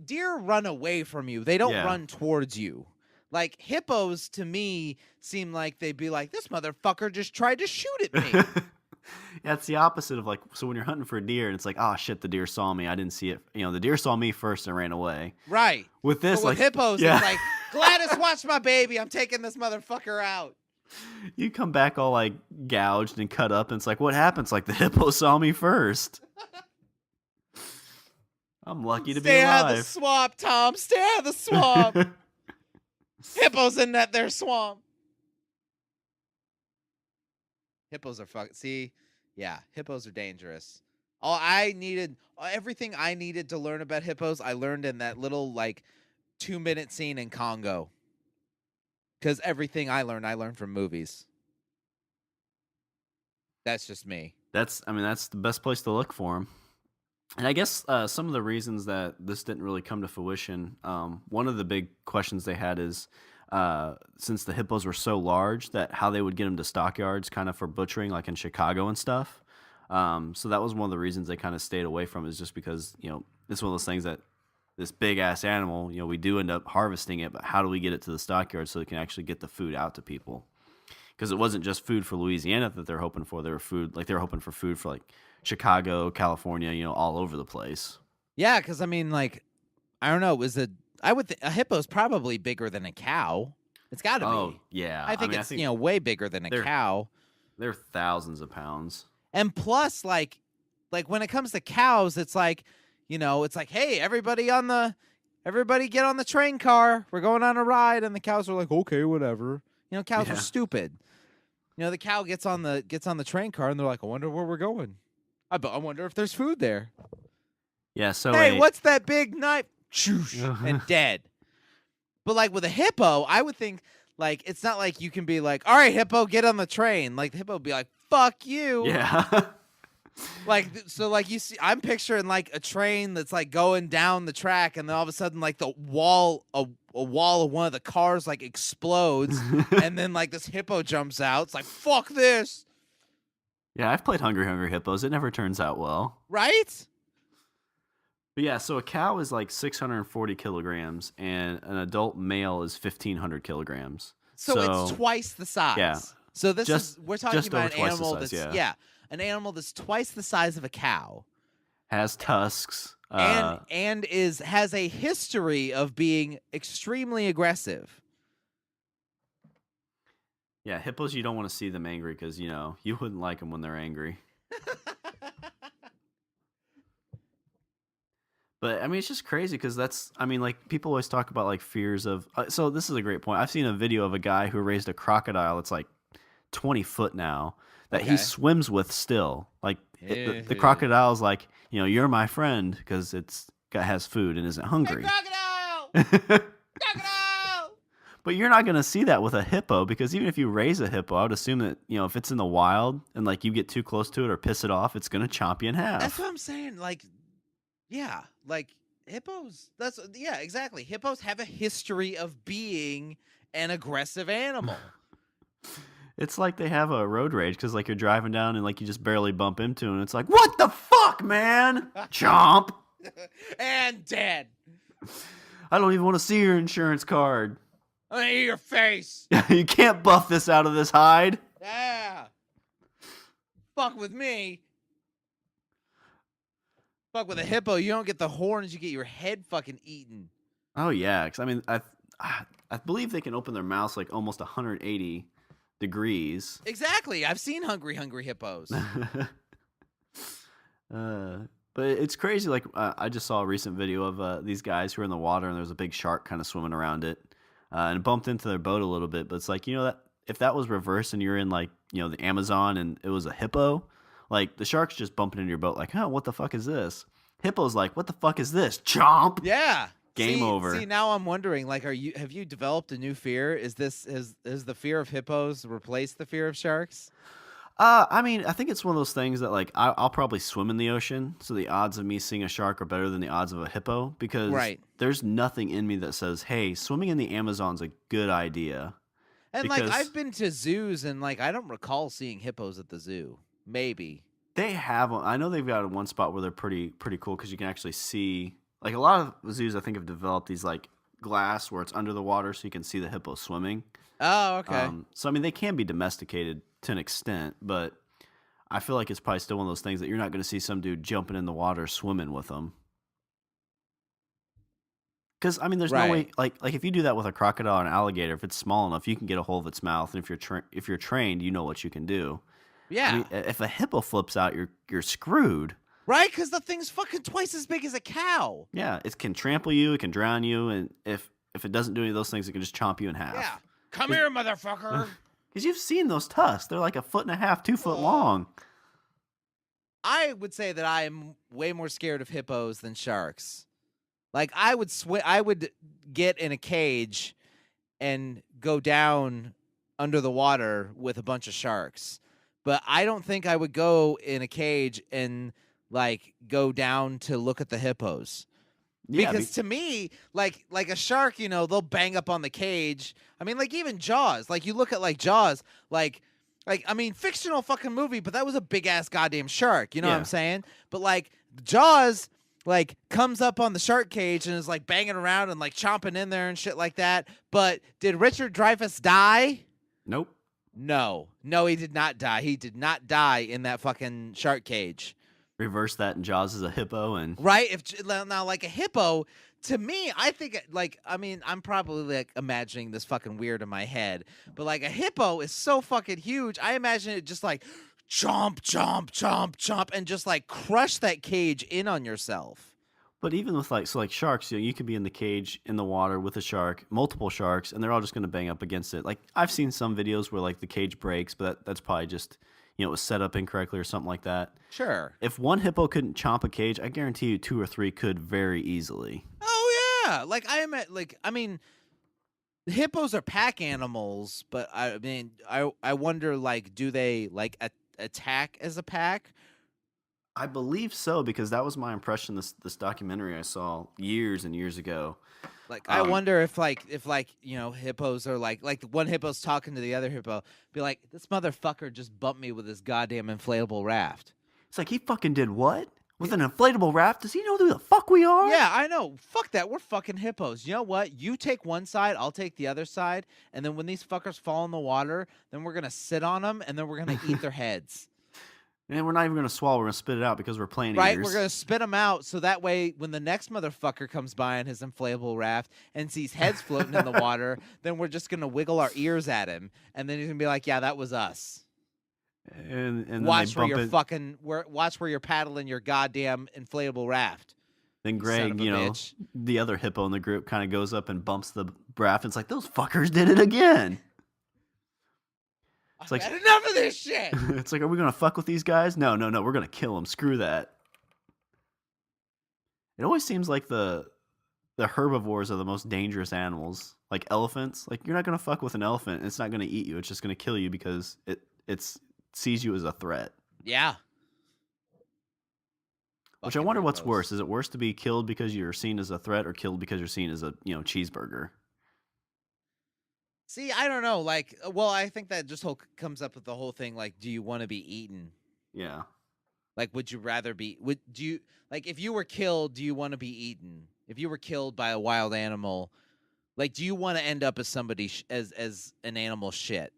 deer run away from you. They don't run towards you. Like hippos, to me, seem like they'd be like, this motherfucker just tried to shoot at me. Yeah, it's the opposite of like, so when you're hunting for a deer and it's like, oh shit, the deer saw me. I didn't see it. The deer saw me first and ran away. Right. With this, but with hippos, it's like, Gladys, watch my baby. I'm taking this motherfucker out. You come back all like gouged and cut up, and it's like, what happens? Like the hippo saw me first. I'm lucky to be alive. Stay out of the swamp, Tom. Stay out of the swamp. Hippos in that there swamp. Hippos are see, yeah, hippos are dangerous. Everything I needed to learn about hippos, I learned in that little like 2-minute scene in Congo. Because everything I learned from movies. That's just me. That's the best place to look for them. And I guess some of the reasons that this didn't really come to fruition, one of the big questions they had is since the hippos were so large, that how they would get them to stockyards kind of for butchering, like in Chicago and stuff. So that was one of the reasons they kind of stayed away from it, is just because, it's one of those things that this big ass animal, we do end up harvesting it, but how do we get it to the stockyard so it can actually get the food out to people? because it wasn't just food for Louisiana that they're hoping for. They were hoping for food for like Chicago, California, all over the place. Yeah, because I mean, like, I don't know. A hippo's probably bigger than a cow. It's got to Oh be. yeah, I think it's way bigger than a cow. They're thousands of pounds. And plus, like when it comes to cows, it's like, it's like, hey, everybody get on the train car. We're going on a ride, and the cows are like, okay, whatever. Cows are stupid. The cow gets on the train car, and they're like, I wonder where we're going. I wonder if there's food there. Yeah. So hey, what's that big knife? Shoosh, and dead. But like with a hippo, I would think like it's not like you can be like, all right, hippo, get on the train. Like the hippo would be like, fuck you. Yeah. Like you see, I'm picturing like a train that's like going down the track, and then all of a sudden like the wall, a wall of one of the cars like explodes, and then like this hippo jumps out. It's like, fuck this. Yeah, I've played Hungry Hungry Hippos. It never turns out well. Right? But yeah, so a cow is like 640 kilograms, and an adult male is 1,500 kilograms. So it's twice the size. Yeah. So we're talking about an animal an animal that's twice the size of a cow. Has tusks. And has a history of being extremely aggressive. Yeah, hippos, you don't want to see them angry because, you wouldn't like them when they're angry. But, I mean, it's just crazy because people always talk about, like, fears of... so this is a great point. I've seen a video of a guy who raised a crocodile. It's, like, 20 foot now that he swims with still. Like, the crocodile's like, you're my friend because it has food and isn't hungry. Hey, crocodile! Crocodile! But you're not going to see that with a hippo because even if you raise a hippo, I would assume that, if it's in the wild and, like, you get too close to it or piss it off, it's going to chomp you in half. That's what I'm saying. Like... Yeah, like hippos. Exactly. Hippos have a history of being an aggressive animal. It's like they have a road rage because, like, you're driving down and, like, you just barely bump into them. And it's like, what the fuck, man? Chomp. And dead. I don't even want to see your insurance card. I want to eat your face. You can't buff this out of this hide. Yeah. Fuck with me. Fuck with a hippo, you don't get the horns, you get your head fucking eaten. Oh yeah, because I mean, I believe they can open their mouths like almost 180 degrees. Exactly, I've seen hungry hippos. But it's crazy. Like I just saw a recent video of these guys who are in the water and there's a big shark kind of swimming around it, and it bumped into their boat a little bit. But it's like that if that was reversed and you're in like the Amazon and it was a hippo. Like, the shark's just bumping into your boat like, oh, what the fuck is this? Hippo's like, what the fuck is this? Chomp! Yeah. Game over. See, now I'm wondering, like, have you developed a new fear? Is the fear of hippos replaced the fear of sharks? I mean, I think it's one of those things that, like, I'll probably swim in the ocean, so the odds of me seeing a shark are better than the odds of a hippo, because there's nothing in me that says, hey, swimming in the Amazon's a good idea. And, like, I've been to zoos, and, like, I don't recall seeing hippos at the zoo. Maybe they have one. I know they've got one spot where they're pretty cool because you can actually see. Like a lot of zoos, I think have developed these like glass where it's under the water, so you can see the hippo swimming. Oh, okay. So I mean, they can be domesticated to an extent, but I feel like it's probably still one of those things that you're not going to see some dude jumping in the water swimming with them. Because I mean, there's no way. Like if you do that with a crocodile or an alligator, if it's small enough, you can get a hold of its mouth, and if you're trained, you know what you can do. Yeah. I mean, if a hippo flips out, you're screwed. Right? Because the thing's fucking twice as big as a cow. Yeah, it can trample you, it can drown you, and if it doesn't do any of those things, it can just chomp you in half. Yeah. Come here, motherfucker. Because you've seen those tusks. They're like 1.5 feet, 2 foot long. I would say that I am way more scared of hippos than sharks. Like, I would get in a cage and go down under the water with a bunch of sharks. But I don't think I would go in a cage and, like, go down to look at the hippos. Yeah, because to me, like a shark, they'll bang up on the cage. I mean, like, even Jaws. Like, you look at, like, Jaws, like I mean, fictional fucking movie, but that was a big-ass goddamn shark. You know what I'm saying? But, like, Jaws, like, comes up on the shark cage and is, like, banging around and, like, chomping in there and shit like that. But did Richard Dreyfuss die? Nope. No, he did not die. He did not die in that fucking shark cage. Reverse that, and Jaws is a hippo, and Right? Now, like a hippo, to me, I think like I mean, I'm probably like imagining this fucking weird in my head, but like a hippo is so fucking huge. I imagine it just like chomp, chomp, chomp, chomp, and just like crush that cage in on yourself. but even with like sharks, you could be in the cage in the water with a shark, multiple sharks, and they're all just going to bang up against it. Like I've seen some videos where like the cage breaks, but that's probably just it was set up incorrectly or something like that. Sure. If one hippo couldn't chomp a cage, I guarantee you 2 or 3 could very easily. Oh yeah. Like I mean, hippos are pack animals, but I mean, I wonder like do they like attack as a pack? I believe so because that was my impression. This documentary I saw years and years ago. Like I wonder if hippos are like one hippo's talking to the other hippo, be like, this motherfucker just bumped me with his goddamn inflatable raft. It's like he fucking did what with an inflatable raft? Does he know who the fuck we are? Yeah, I know. Fuck that. We're fucking hippos. You know what? You take one side, I'll take the other side, and then when these fuckers fall in the water, then we're gonna sit on them, and then we're gonna eat their heads. And we're not even gonna swallow. We're gonna spit it out because we're playing Right? eaters. We're gonna spit them out so that way when the next motherfucker comes by on his inflatable raft and sees heads floating in the water, then we're just gonna wiggle our ears at him, and then he's gonna be like, "Yeah, that was us." And then Watch they where bump you're it. fucking. Watch where you're paddling your goddamn inflatable raft. Then Son of Greg, a bitch. the other hippo in the group, kind of goes up and bumps the raft. And it's like those fuckers did it again. I've like- had enough of this shit. It's like, are we gonna fuck with these guys? No, we're gonna kill them. Screw that. It always seems like the herbivores are the most dangerous animals. Like elephants. Like you're not gonna fuck with an elephant. And it's not gonna eat you. It's just gonna kill you because it sees you as a threat. Yeah. Which I Fucking wonder what's hippos. worse. Is it worse to be killed because you're seen as a threat, or killed because you're seen as a cheeseburger? See, I don't know. Like, well, I think that just comes up with the whole thing. Like, do you want to be eaten? Yeah. Like, would you rather be? Do you like if you were killed? Do you want to be eaten? If you were killed by a wild animal, like, do you want to end up as somebody as an animal shit?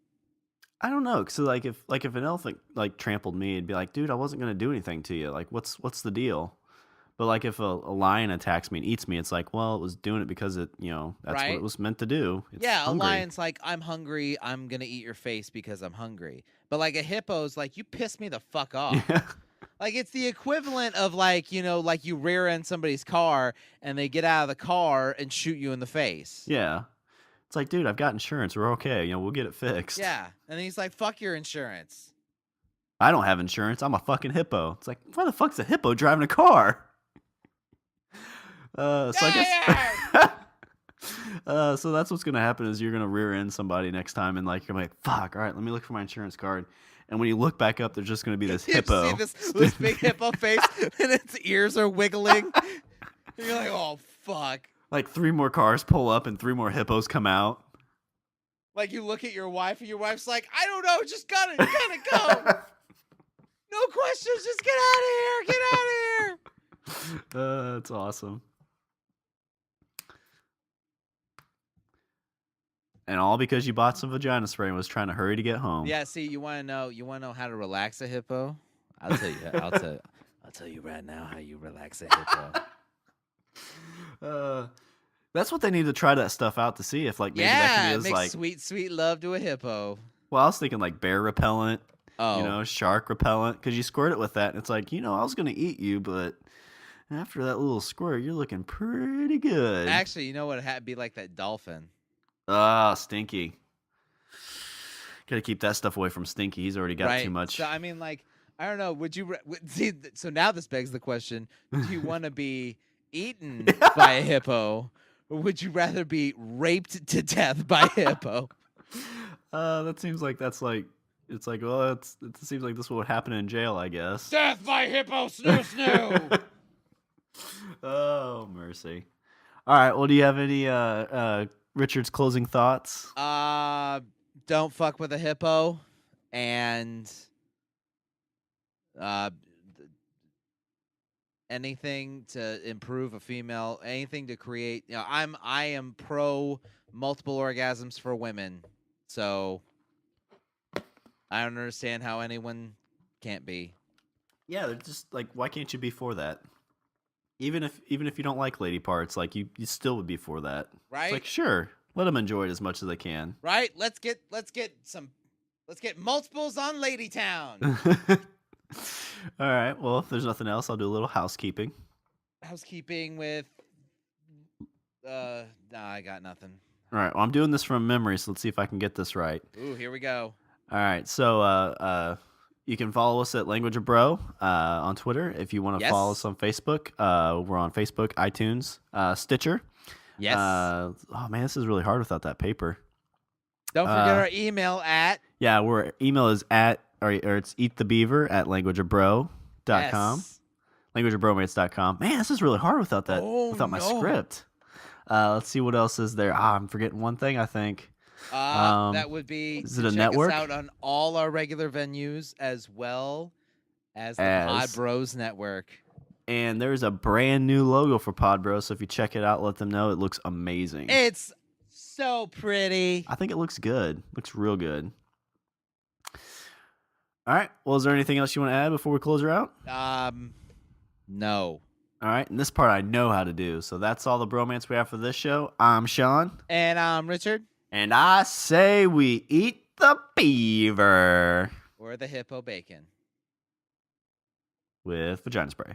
I don't know. So like if an elephant like trampled me, it'd be like, dude, I wasn't gonna do anything to you. Like, what's the deal? But like if a lion attacks me and eats me, it's like, well, it was doing it because that's what Right? it was meant to do. It's Yeah, hungry. a lion's like, I'm hungry. I'm gonna eat your face because I'm hungry. But like a hippo's like, you piss me the fuck off. Yeah. Like it's the equivalent of like like you rear end somebody's car and they get out of the car and shoot you in the face. Yeah. It's like, dude, I've got insurance. We're okay. We'll get it fixed. Yeah, and he's like, "Fuck your insurance." I don't have insurance. I'm a fucking hippo. It's like, why the fuck's a hippo driving a car? So I guess. So that's what's gonna happen is you're gonna rear end somebody next time, and like you're like, fuck. All right, let me look for my insurance card. And when you look back up, there's just gonna be this hippo. You see this big hippo face, and its ears are wiggling. And you're like, "Oh fuck." Like 3 more cars pull up and 3 more hippos come out. Like you look at your wife, and your wife's like, "I don't know, just gotta go. No questions, just get out of here, get out of here." That's awesome. And all because you bought some vagina spray and was trying to hurry to get home. Yeah, see, you want to know how to relax a hippo? I'll tell you right now how you relax a hippo. That's what they need to try that stuff out to see if like maybe that can be as make like sweet love to a hippo. Well, I was thinking like bear repellent, Oh, shark repellent, because you squirt it with that, and it's like I was gonna eat you, but after that little squirt, you're looking pretty good. actually, you know what? It'd be like that dolphin. Ah, Stinky. Gotta keep that stuff away from Stinky. He's already got Right. too much. So I mean, like, I don't know. Would you see? So now this begs the question: do you want to be eaten by a hippo, or would you rather be raped to death by a hippo? That seems like it's like, well, it seems like this would happen in jail, I guess. Death by hippo, snoo snoo. Oh, mercy. All right. Well, do you have any Richard's closing thoughts? Don't fuck with a hippo, and anything to improve a female, anything to create. I am pro multiple orgasms for women. So I don't understand how anyone can't be. Yeah, they're just like, why can't you be for that? Even if you don't like lady parts, like you still would be for that. It's like, Right? sure, let them enjoy it as much as they can. Right? Let's get multiples on Lady Town. All right. Well, if there's nothing else, I'll do a little housekeeping. Housekeeping with nah, I got nothing. All right. Well, I'm doing this from memory, so let's see if I can get this right. Ooh, here we go. All right. So, you can follow us at Language of Bro on Twitter. If you want to follow us on Facebook, we're on Facebook, iTunes, Stitcher. Yes. Oh man, this is really hard without that paper. Don't forget our email at. Yeah, our email is it's eatthebeaver@languageofbro.com. Yes. Languageofbromance.com. Man, this is really hard without my no. script. Let's see what else is there. I'm forgetting one thing, I think. That would be is to it a check network? us out on all our regular venues as well as the Pod Bros Network. And there's a brand new logo for Pod Bros, so if you check it out, let them know. It looks amazing. It's so pretty. I think it looks good. Looks real good. All right. Well, is there anything else you want to add before we close her out? No. All right. And this part I know how to do. So that's all the bromance we have for this show. I'm Sean. And I'm Richard. And I say we eat the beaver. Or the hippo bacon. With vagina spray.